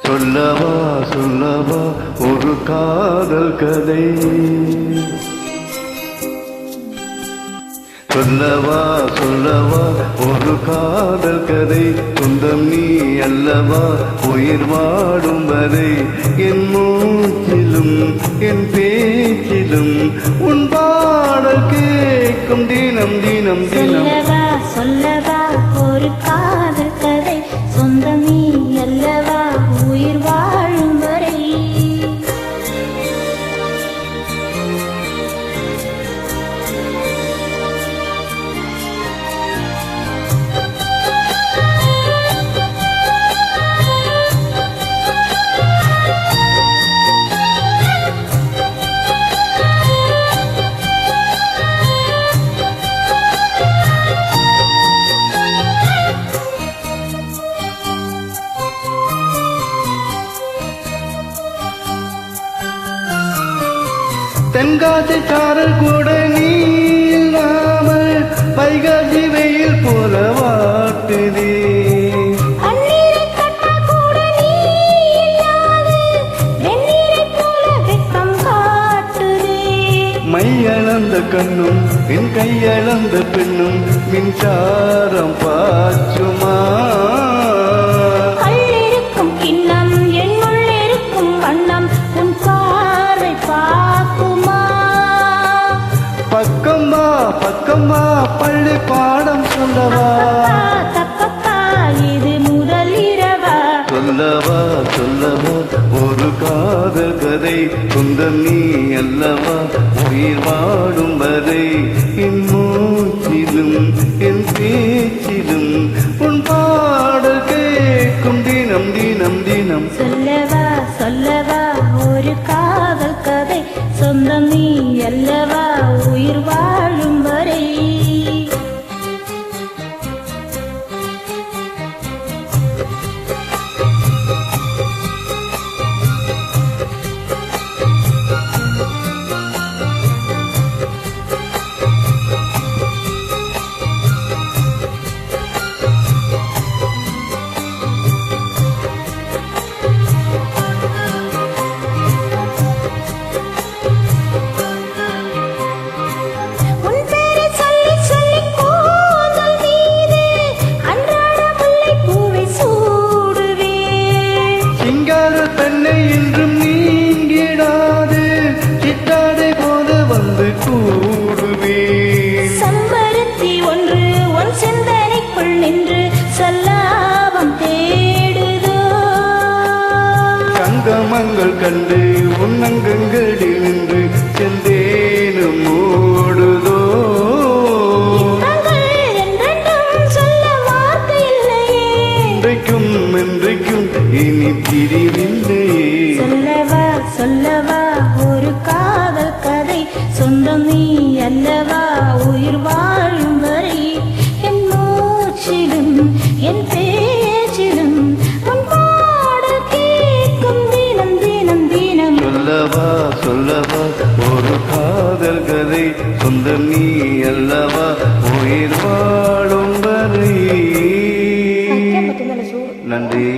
சொல்லவா சொல்லவா ஒரு காதல் கதை, சொல்லவா சொல்லவா ஒரு காதல் கதை, சொந்தம் நீ அல்லவா உயிர் வாடும் வரை, என் மூச்சிலும் என் பேச்சிலும் உன் பாடல் கேட்கும் தினம் தினம் தினம். சொல்லவா சொல்லவா ஒரு காதல் கதை, சொந்தம் நீ அல்லவா உயிர் வாழும் வரை. தென்காசி சாரல் கூட நீ இல்லாமல் வைகாசி வெயில் போல வாட்டுதே, மையளந்த கண்ணும் என் கையளந்த பெண்ணும் மின்சாரம் பாச்சுமா, கள்ளிருக்கும் கிண்ணம் என்னுள் இருக்கும் வண்ணம் உன் பார்வை பார்க்குமா. பக்கம்மா பக்கம்மா பள்ளி பாடம் சொல்லவா, தப்பப்பா இது முதல் இரவா. சொல்லவா சொல்லவா ஒரு காதல் கதை, சொந்தம் நீ அல்லவா உயிர் வாடும் வரை, என் மூச்சிலும் என் பேச்சிலும் உன் பாடல் கேட்கும் தினம் தினம் தினம். சொல்லவா சொல்லவா ஒரு காதல் கதை, சொந்தம் நீ அல்லவா உயிர் வாழும் வரை. பெண்ணை என்றும் நீங்கிடாது சித்தாடை போல வந்து கூடுவே, சம்பருத்தி ஒன்று உன் சிந்தனைக்குள் நின்று சல்லாபம் தேடுதோ, சங்கமங்கள் கண்டு உன்னங்கங்களில் நின்று செந்தேனும் ஓடுதோ, சொல்ல வார்த்தை இல்லையே இன்றைக்கும் என்றைக்கும் இனி பிரிவில்லையே. சொல்லவா சொல்லவா ஒரு காதல் கதை, சொந்தம் நீ அல்லவா உயிர் வாழும் வரை, என் மூச்சிலும் என் பேச்சிலும் உன் பாடல் கேட்கும் தினம் தினம் தினம். சொல்லவா சொல்லவா ஒரு காதல் கதை, சொந்தம் நீ அல்லவா உயிர் வாழும் வரை. நன்றி.